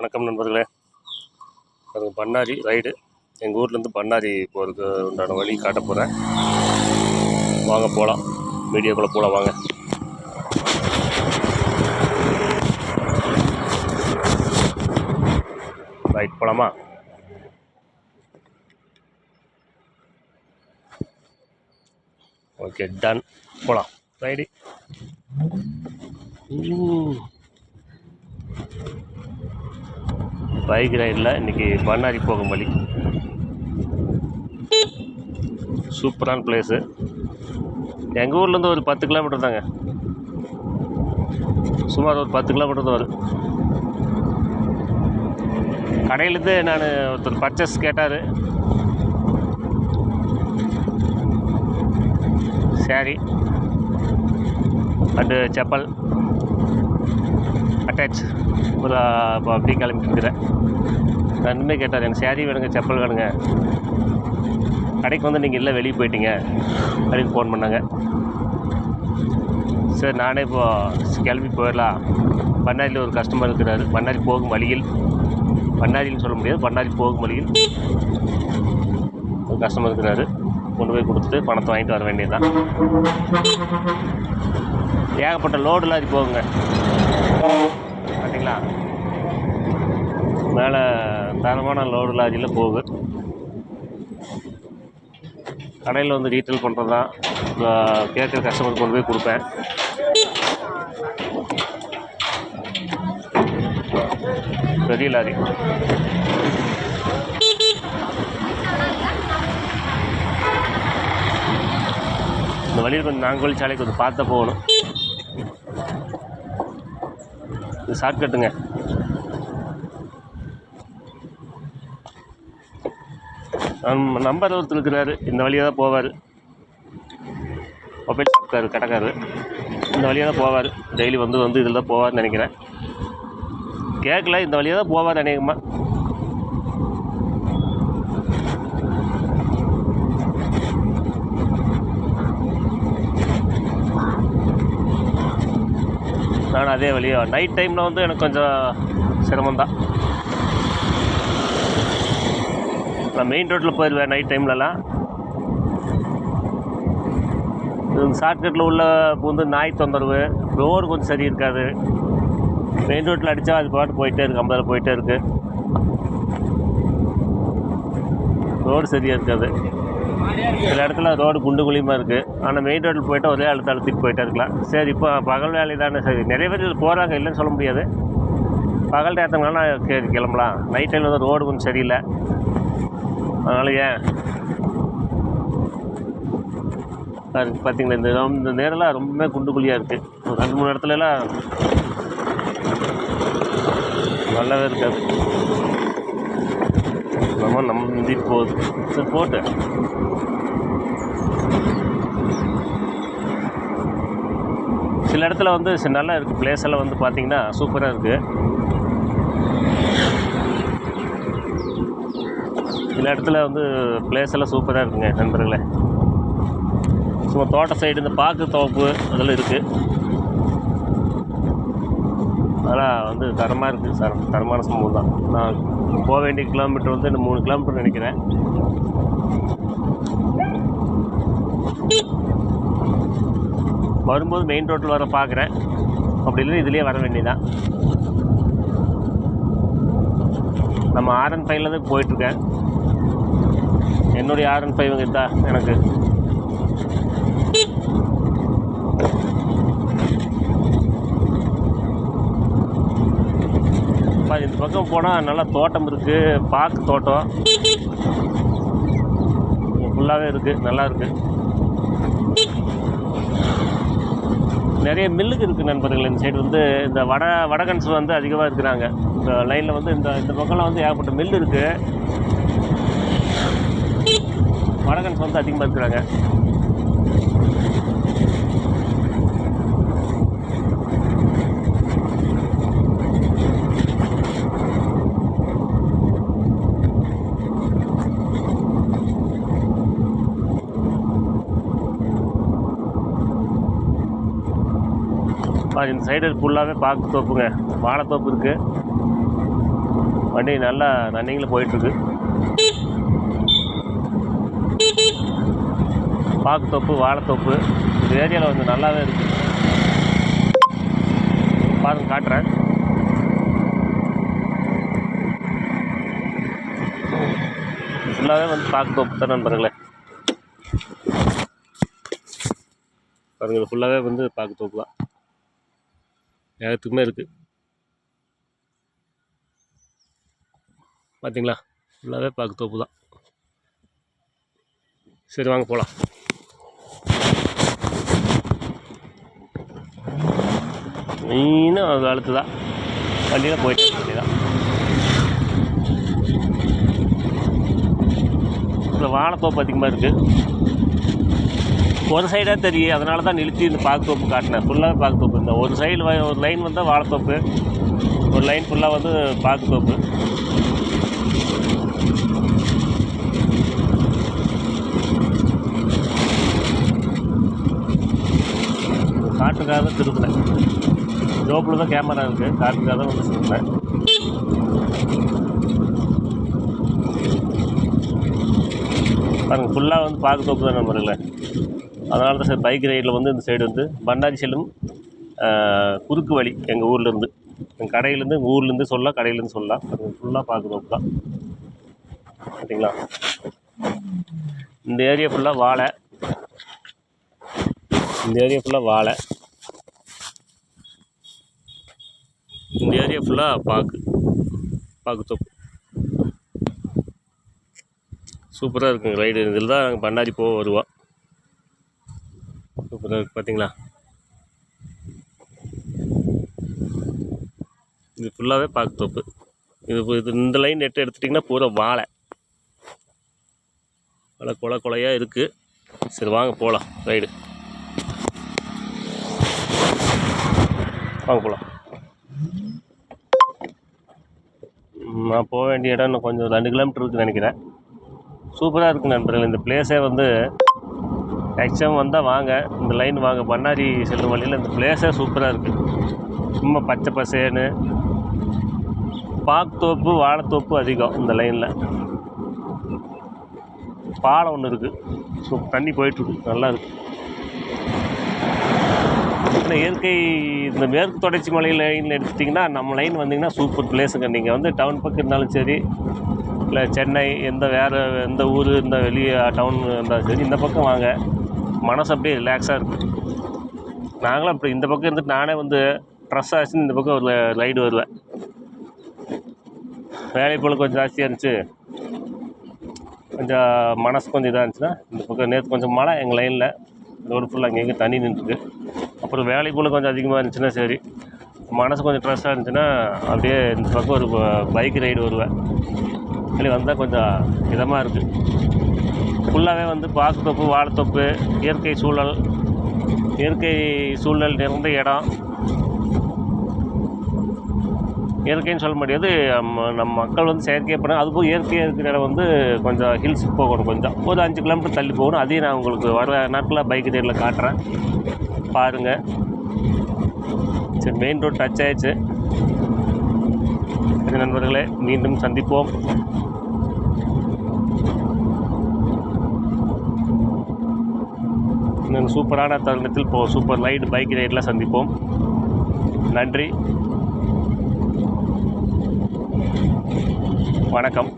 வணக்கம் நண்பர்களே. அது பண்ணாரி ரைடு. எங்கள் ஊர்லேருந்து பண்ணாரி போகிறதுக்கு உண்டான வழி காட்ட போகிறேன். வாங்க போகலாம், வீடியோக்குள்ளே போகலாம் வாங்க. ரைட் போகலாமா? Okay, done. போகலாம் ரைடு. பைக் ரைடில் இன்றைக்கி பண்ணாரி போகும் வழி. சூப்பரான பிளேஸு. எங்கள் ஊர்லேருந்து ஒரு 10 கிலோமீட்டர் தாங்க, சுமார் ஒரு 10 கிலோமீட்டர் தான் வரும். கடையிலேருந்து நான் ஒருத்தர் பர்ச்சேஸ் கேட்டார். சாரி அண்டு செப்பல் அட்டாச் ஒரு அப்படி கிளம்பிட்டுருக்கிறேன். ரெண்டுமே கேட்டார், எனக்கு சாரி வேணுங்க, செப்பல் வேணுங்க. கடைக்கு வந்து நீங்கள் இல்லை வெளியே போயிட்டீங்க அப்படின்னு ஃபோன் பண்ணாங்க. சரி, நானே இப்போது கிளம்பி போயிடலாம். பண்ணாரியில் ஒரு கஸ்டமர் இருக்கிறாரு. பண்ணாரி போகும் வழியில், பண்ணாரின்னு சொல்ல முடியாது, பண்ணாரி போகும் வழியில் ஒரு கஸ்டமர் இருக்கிறாரு. கொண்டு போய் கொடுத்துட்டு பணத்தை வாங்கிட்டு வர வேண்டியது தான். ஏகப்பட்ட லோடு லாரி போகுங்க பார்த்தீங்களா, மேலே தரமான லோடு லாரியில் போகுது. கடையில் வந்து ரீட்டெயில் பண்ணுறது தான், கேட்குற கஸ்டமருக்கு கொண்டு போய் கொடுப்பேன். பெரிய லாரி. இந்த வழியில் கொஞ்சம் நாங்கோலி சாலை கொஞ்சம் பார்த்து போகணும். இது ஷார்ட்கட்டுங்க. நம்பர் ஒருத்தர் இருக்கிறாரு, இந்த வழியாக தான் போவார். மொபைல் ஷாப்காரு கடைக்காரு, இந்த வழியாக தான் போவார். டெய்லி வந்து இதில் தான் போவார்னு நினைக்கிறேன். கேட்கல, இந்த வழியாக தான் போவார் அநேகமாக. நான் அதே வழியாக நைட் டைமில் வந்து எனக்கு கொஞ்சம் சிரமந்தான். நான் மெயின் ரோட்டில் போயிடுவேன் நைட் டைம்லலாம். ஷார்ட்கட்டில் உள்ள வந்து நாய் தொந்தரவு, ரோடு கொஞ்சம் சரி இருக்காது. மெயின் ரோட்டில் அடித்தா அது பாட்டு போயிட்டே இருக்குது, 50 போயிட்டே இருக்குது. ரோடு சரியாக இருக்காது. சில இடத்துல ரோடு குண்டு குழியுமாக இருக்குது. ஆனால் மெயின் ரோட்டில் போய்ட்டால் ஒரே அழுத்திட்டு போயிட்டே இருக்கலாம். சரி, இப்போ பகல் வேலை தானே, சரி நிறைய பேர் போகிறாங்க, இல்லைன்னு சொல்ல முடியாது. பகல் நேரத்துனால சரி கிளம்பலாம். நைட் டைமில் வந்து ரோடு கொஞ்சம் சரியில்லை, அதனால் ஏன் பார்த்தீங்களா இந்த நேரம்லாம் ரொம்ப குண்டு குழியாக இருக்குது. ஒரு 2-3 இடத்துலலாம் நல்லாவே இருக்காது. நம்ம முந்திட்டு போகுது. சரி போட்டு சில இடத்துல வந்து நல்லா இருக்குது. பிளேஸ் எல்லாம் வந்து பார்த்திங்கன்னா சூப்பராக இருக்குது. சில இடத்துல வந்து பிளேஸ் எல்லாம் சூப்பராக இருக்குங்க நண்பர்களே. சும்மா தோட்ட சைடு இந்த பாக்கு தோப்பு அதெல்லாம் இருக்குது. அதெல்லாம் வந்து தரமாக இருக்குது. தரமான சம்பவம் தான். நான் போக வேண்டிய கிலோமீட்டர் வந்து இன்னும் 3 கிலோமீட்டர் நினைக்கிறேன். வரும்போது மெயின் ரோட்டில் வர பார்க்குறேன், அப்படி இல்லைன்னா இதுலேயே வர வேண்டியதான். நம்ம R15 தான் போயிட்டுருக்கேன். என்னுடைய R15 தான் எனக்கு. இந்த பக்கம் போனால் நல்லா தோட்டம் இருக்குது, பாக்கு தோட்டம் ஃபுல்லாகவே இருக்குது, நல்லா இருக்குது. நிறைய மில்லுக்கு இருக்குது நண்பர்கள். இந்த சைடு வந்து இந்த வடகன்ஸ் வந்து அதிகமாக இருக்கிறாங்க. இந்த லைனில் வந்து இந்த பக்கம்லாம் வந்து ஏகப்பட்ட மில்லு இருக்குது. வடகன்ஸ் வந்து அதிகமாக இருக்கிறாங்க. இந்த சைடு ஃபுல்லாகவே பாக்கு தோப்புங்க, வாழைத்தோப்பு இருக்குது. வண்டி நல்லா ரன்னிங்கில் போயிட்டுருக்கு. பாக்குத்தோப்பு, வாழைத்தோப்பு இந்த ஏரியாவில் வந்து நல்லாவே இருக்குது. பாருங்க, காட்டுறேன். ஃபுல்லாகவே வந்து பாக்குத்தோப்பு தான் நண்பர்களே. பாருங்க, இது ஃபுல்லாகவே வந்து பாக்குத்தோப்பு தான். ஏகத்துக்குமே இருக்குது. பார்த்தீங்களா, ஃபுல்லாகவே பாக்குத்தோப்பு தான். சரி, வாங்க போகலாம். மெயினாக அது அழுத்து தான் வண்டியில் போயிட்டு வண்டி தான். இப்போ வாழைத்தோப்பு அதிகமாக இருக்குது. ஒரு சைடாக தெரியும், அதனால தான் நிறுத்தி இந்த பாக்குத்தோப்பு காட்டினேன். ஃபுல்லாகவே பாக்குத்தோப்பு. இந்த ஒரு சைடு ஒரு லைன் வந்தால் வாழைத்தோப்பு, ஒரு லைன் ஃபுல்லாக வந்து பாக்குத்தோப்பு. காட்டுக்காக தான் திருப்பினேன். ஜோப்பில் தான் கேமரா இருக்குது, காட்டுக்காக தான் வந்து திருப்பினேன். பாருங்கள், ஃபுல்லாக வந்து பாக்குத்தோப்பு தான் நம்புறீங்களே. அதனால தான் சார் பைக் ரைடில் வந்து இந்த சைடு வந்து பண்ணாரி செல்லும் குறுக்கு வழி. எங்கள் ஊர்லேருந்து, எங்கள் கடையிலேருந்து, எங்கள் ஊர்லேருந்து சொல்லலாம், கடையிலேருந்து சொல்லலாம். அது ஃபுல்லாக பாக்குத்தோப்பு தான். பார்த்தீங்களா, இந்த ஏரியா ஃபுல்லாக வாழை. இந்த ஏரியா ஃபுல்லாக வாழை. இந்த ஏரியா ஃபுல்லாக பாக்குத்தோப்பு. சூப்பராக இருக்குங்க ரைடு. இதில் தான் நாங்கள் பண்ணாரி போக வருவோம். சூப்பராக இருக்குது. பார்த்தீங்களா, இது ஃபுல்லாகவே பாக்குத்தோப்பு. இது இந்த லைன் நெட்டு எடுத்துட்டிங்கன்னா பூரா வாழை கொலையாக இருக்குது. சரி, வாங்க போகலாம் ரைடு. வாங்க போகலாம். நான் போக வேண்டிய இடம் இன்னும் கொஞ்சம் 2 கிலோமீட்டர் இருக்குதுன்னு நினைக்கிறேன். சூப்பராக இருக்குது நண்பர்கள். இந்த பிளேஸே வந்து மேக்ஸிமம் வந்தால் வாங்க, இந்த லைன் வாங்க. பண்ணாரி செல்லும் வழியில் இந்த பிளேஸே சூப்பராக இருக்குது. சும்மா பச்சை பசேன்னு பாக்குத்தோப்பு, வாழைத்தோப்பு அதிகம் இந்த லைனில். பாலம் ஒன்று இருக்குது, தண்ணி போயிட்டுருக்கு, நல்லா இருக்குது. ஆனால் இயற்கை இந்த மேற்கு தொடர்ச்சி மலை லைன் எடுத்துட்டிங்கன்னா, நம்ம லைன் வந்தீங்கன்னா சூப்பர் பிளேஸுங்க. நீங்கள் வந்து டவுன் பக்கம் இருந்தாலும் சரி, இல்லை சென்னை, வேறு எந்த ஊர், இந்த வெளியே டவுன் இருந்தாலும் சரி, இந்த பக்கம் வாங்க. மனசு அப்படியே ரிலாக்ஸாக இருக்குது. நாங்களும் அப்படி இந்த பக்கம் இருந்துட்டு நானே வந்து ட்ரெஸ் ஆச்சுன்னு இந்த பக்கம் ஒரு ரைடு வருவேன். வேலை போல் கொஞ்சம் ஜாஸ்தியாக இருந்துச்சு, கொஞ்சம் மனசு கொஞ்சம் இதாக இருந்துச்சுன்னா இந்த பக்கம். நேற்று கொஞ்சம் மழை எங்கள் லைனில், ரோடு ஃபுல்லாக அங்கங்கே தண்ணி நின்றுருக்கு. அப்புறம் வேலை போல் கொஞ்சம் அதிகமாக இருந்துச்சுன்னா சரி, மனசு கொஞ்சம் ஸ்ட்ரெஸ்ஸாக இருந்துச்சுன்னா அப்படியே இந்த பக்கம் ஒரு பைக் ரைடு வருவேன். இல்லை வந்தால் கொஞ்சம் இதமாக இருக்குது. ஃபுல்லாகவே வந்து பாக்குத்தோப்பு, வாழைத்தோப்பு, இயற்கை சூழல் நிறைந்த இடம். இயற்கைன்னு சொல்ல முடியாது, நம்ம மக்கள் வந்து செயற்கையாக பண்ண. அதுபோல் இயற்கையாக இருக்கிற இடம் வந்து கொஞ்சம் ஹில்ஸுக்கு போகணும். கொஞ்சம் ஒரு 5 கிலோமீட்டர் தள்ளி போகணும். அதையும் நான் உங்களுக்கு வர நாட்களில் பைக் ரைடில் காட்டுறேன், பாருங்கள். சரி, மெயின் ரோடு டச் ஆயிடுச்சு. நண்பர்களே, மீண்டும் சந்திப்போம். இன்னும் சூப்பரான தருணத்தில் சூப்பர் பைக் ரைடில் சந்திப்போம். நன்றி, வணக்கம்.